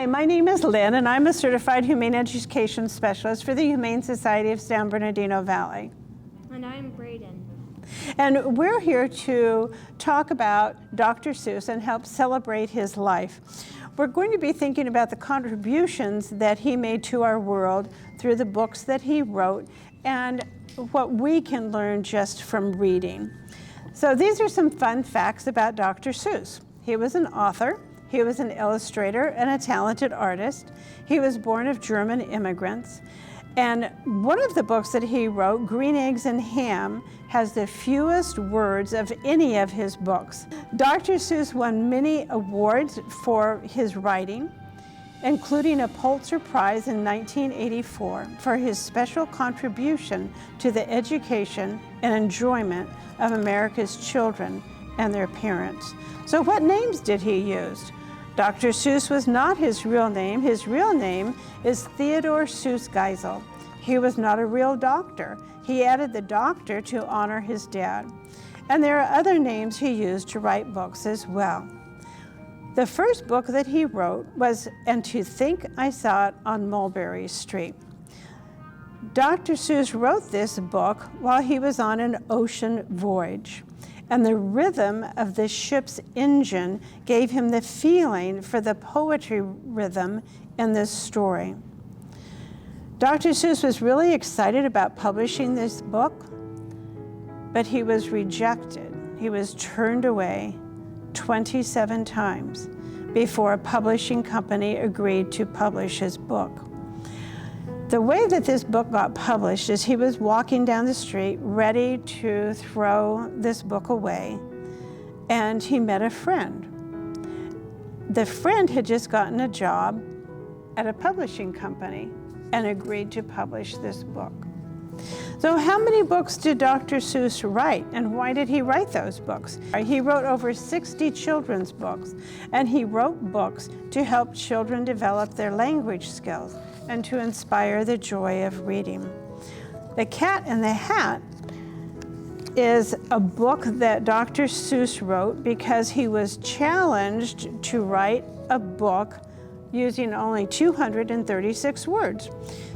Hi, my name is Lynn, and I'm a certified humane education specialist for the Humane Society of San Bernardino Valley. And I'm Braden. And we're here to talk about Dr. Seuss and help celebrate his life. We're going to be thinking about the contributions that he made to our world through the books that he wrote and what we can learn just from reading. So these are some fun facts about Dr. Seuss. He was an author. He was an illustrator and a talented artist. He was born of German immigrants. And one of the books that he wrote, Green Eggs and Ham, has the fewest words of any of his books. Dr. Seuss won many awards for his writing, including a Pulitzer Prize in 1984 for his special contribution to the education and enjoyment of America's children and their parents. So what names did he use? Dr. Seuss was not his real name. His real name is Theodore Seuss Geisel. He was not a real doctor. He added the doctor to honor his dad. And there are other names he used to write books as well. The first book that he wrote was And to Think I Saw It on Mulberry Street. Dr. Seuss wrote this book while he was on an ocean voyage. And the rhythm of the ship's engine gave him the feeling for the poetry rhythm in this story. Dr. Seuss was really excited about publishing this book, but he was rejected. He was turned away 27 times before a publishing company agreed to publish his book. The way that this book got published is he was walking down the street ready to throw this book away, and he met a friend. The friend had just gotten a job at a publishing company and agreed to publish this book. So how many books did Dr. Seuss write, and why did he write those books? He wrote over 60 children's books, and he wrote books to help children develop their language skills and to inspire the joy of reading. The Cat in the Hat is a book that Dr. Seuss wrote because he was challenged to write a book using only 236 words.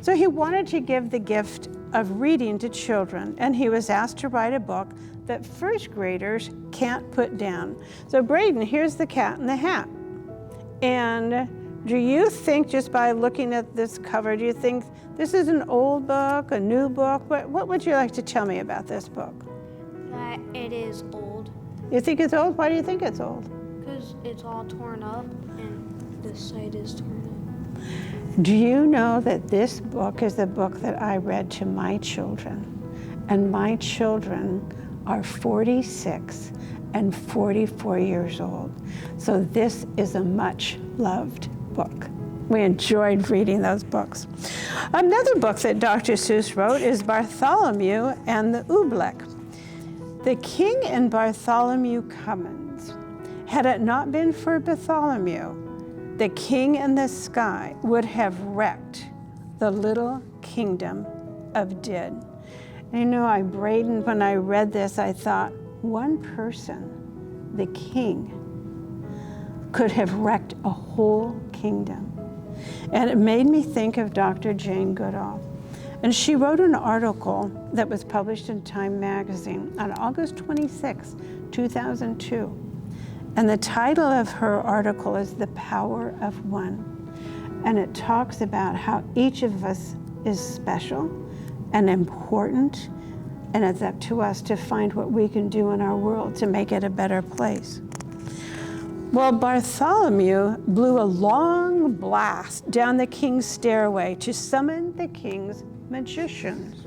So he wanted to give the gift of reading to children, and he was asked to write a book that first graders can't put down. So Braden, here's the Cat in the Hat. And do you think, just by looking at this cover, do you think this is an old book, a new book? What would you like to tell me about this book? That it is old. You think it's old? Why do you think it's old? Because it's all torn up and the side is torn up. Do you know that this book is the book that I read to my children? And my children are 46 and 44 years old. So this is a much loved book. We enjoyed reading those books. Another book that Dr. Seuss wrote is Bartholomew and the Oobleck. The King and Bartholomew Cummins. Had it not been for Bartholomew, the king in the sky would have wrecked the little kingdom of Did. And you know, Braden, when I read this, I thought, one person, the king, could have wrecked a whole kingdom. And it made me think of Dr. Jane Goodall. And she wrote an article that was published in Time magazine on August 26, 2002. And the title of her article is The Power of One. And it talks about how each of us is special and important, and it's up to us to find what we can do in our world to make it a better place. Well, Bartholomew blew a long blast down the king's stairway to summon the king's magicians,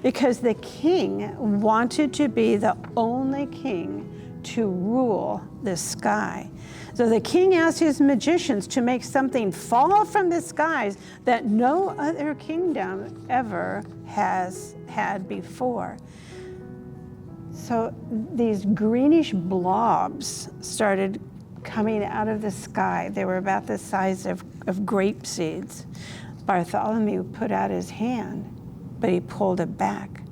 because the king wanted to be the only king to rule the sky. So the king asked his magicians to make something fall from the skies that no other kingdom ever has had before. So these greenish blobs started coming out of the sky. They were about the size of grape seeds. Bartholomew put out his hand, but he pulled it back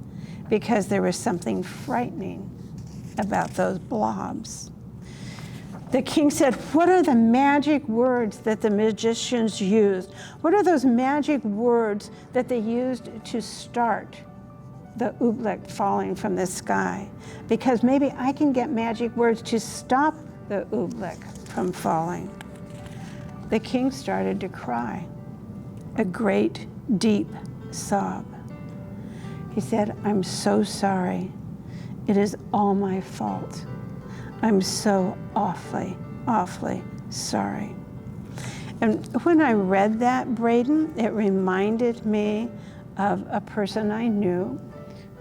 because there was something frightening about those blobs. The king said, what are the magic words that the magicians used? What are those magic words that they used to start the oobleck falling from the sky? Because maybe I can get magic words to stop the oobleck from falling. The king started to cry, a great, deep sob. He said, I'm so sorry. It is all my fault. I'm so awfully, awfully sorry. And when I read that, Braden, it reminded me of a person I knew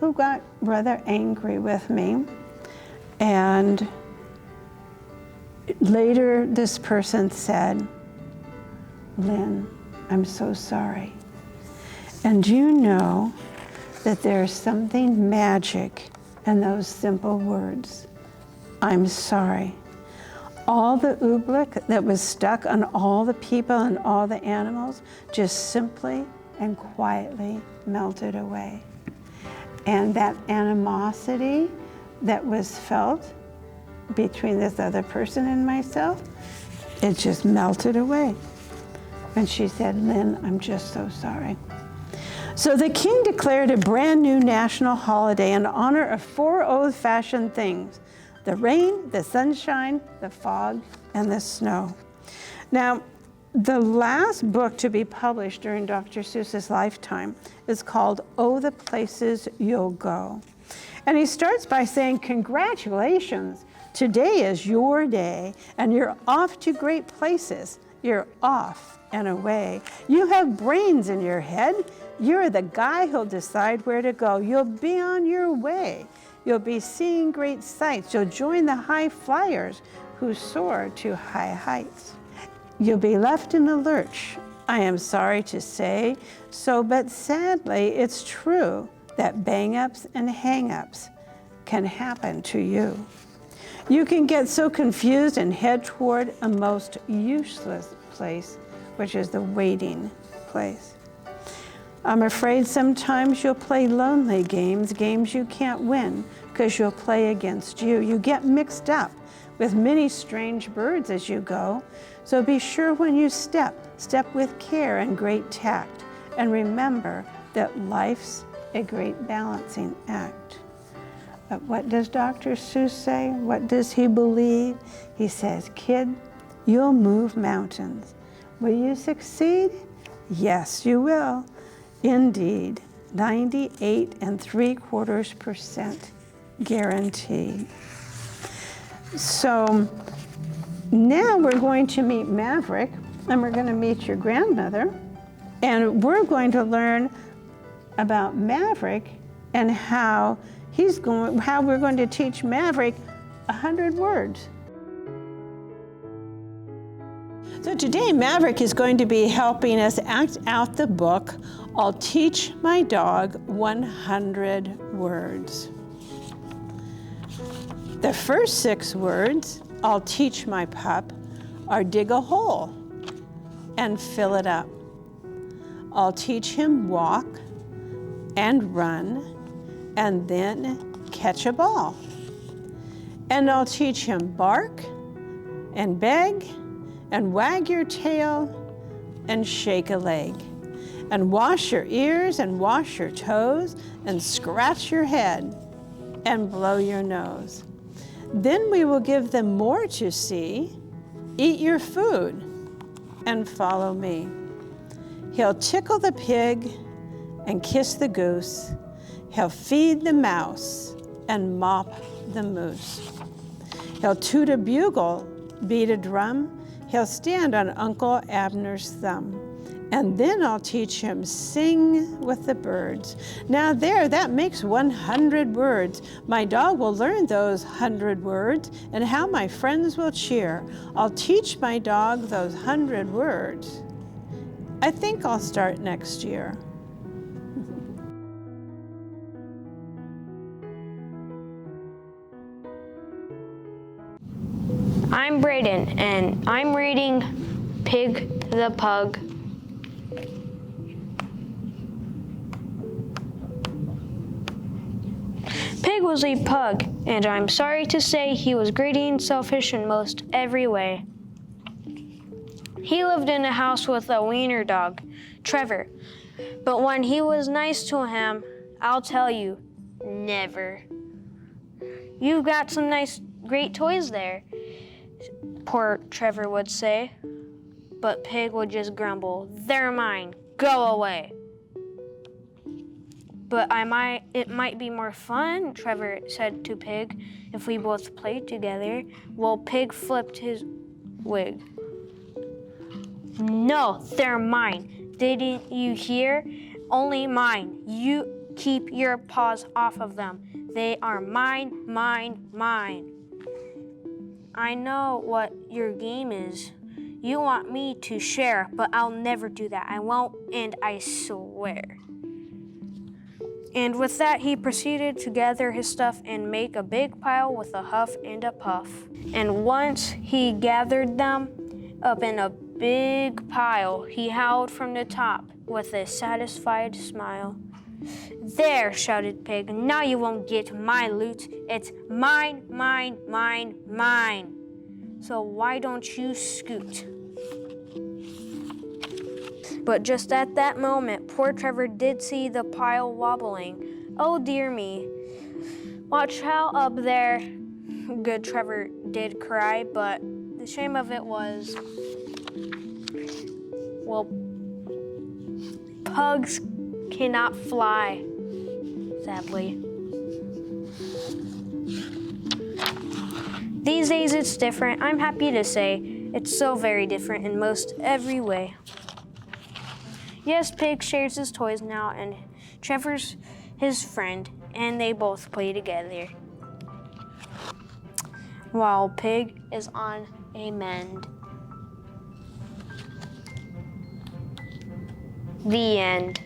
who got rather angry with me. And later this person said, Lynn, I'm so sorry. And do you know that there's something magic in those simple words? I'm sorry. All the oobleck that was stuck on all the people and all the animals just simply and quietly melted away. And that animosity that was felt between this other person and myself, it just melted away. And she said, Lynn, I'm just so sorry. So the king declared a brand new national holiday in honor of 4 old-fashioned things: the rain, the sunshine, the fog, and the snow. Now, the last book to be published during Dr. Seuss's lifetime is called Oh, the Places You'll Go. And he starts by saying, congratulations, today is your day, and you're off to great places. You're off and away. You have brains in your head. You're the guy who'll decide where to go. You'll be on your way. You'll be seeing great sights. You'll join the high flyers who soar to high heights. You'll be left in the lurch. I am sorry to say so, but sadly, it's true that bang-ups and hang-ups can happen to you. You can get so confused and head toward a most useless place, which is the waiting place. I'm afraid sometimes you'll play lonely games, games you can't win, because you'll play against you. You get mixed up with many strange birds as you go. So be sure when you step with care and great tact, and remember that life's a great balancing act. But what does Dr. Seuss say? What does he believe? He says, kid, you'll move mountains. Will you succeed? Yes, you will. Indeed, 98.75% guaranteed. So now we're going to meet Maverick, and we're going to meet your grandmother, and we're going to learn about Maverick and how we're going to teach Maverick 100 words. So today, Maverick is going to be helping us act out the book, I'll Teach My Dog 100 Words. The first 6 words, I'll teach my pup, are dig a hole and fill it up. I'll teach him walk and run and then catch a ball. And I'll teach him bark and beg and wag your tail and shake a leg and wash your ears and wash your toes and scratch your head and blow your nose. Then we will give them more to see. Eat your food and follow me. He'll tickle the pig and kiss the goose. He'll feed the mouse and mop the moose. He'll toot a bugle, beat a drum. He'll stand on Uncle Abner's thumb. And then I'll teach him sing with the birds. Now that makes 100 words. My dog will learn those 100 words and how my friends will cheer. I'll teach my dog those 100 words. I think I'll start next year. I'm Brayden, and I'm reading Pig the Pug. Pig was a pug, and I'm sorry to say he was greedy and selfish in most every way. He lived in a house with a wiener dog, Trevor. But when he was nice to him, I'll tell you, never. You've got some nice, great toys there, poor Trevor would say. But Pig would just grumble, they're mine, go away. But it might be more fun, Trevor said to Pig, if we both played together. Well, Pig flipped his wig. No, they're mine. Didn't you hear? Only mine. You keep your paws off of them. They are mine, mine, mine. I know what your game is. You want me to share, but I'll never do that. I won't, and I swear. And with that, he proceeded to gather his stuff and make a big pile with a huff and a puff. And once he gathered them up in a big pile, he howled from the top with a satisfied smile. There, shouted Pig, now you won't get my loot. It's mine, mine, mine, mine. So why don't you scoot? But just at that moment, poor Trevor did see the pile wobbling. Oh dear me. Watch out up there. Good Trevor did cry, but the shame of it was, well, pugs cannot fly, sadly. These days it's different. I'm happy to say it's so very different in most every way. Yes, Pig shares his toys now, and Trevor's his friend, and they both play together. While Pig is on a mend. The end.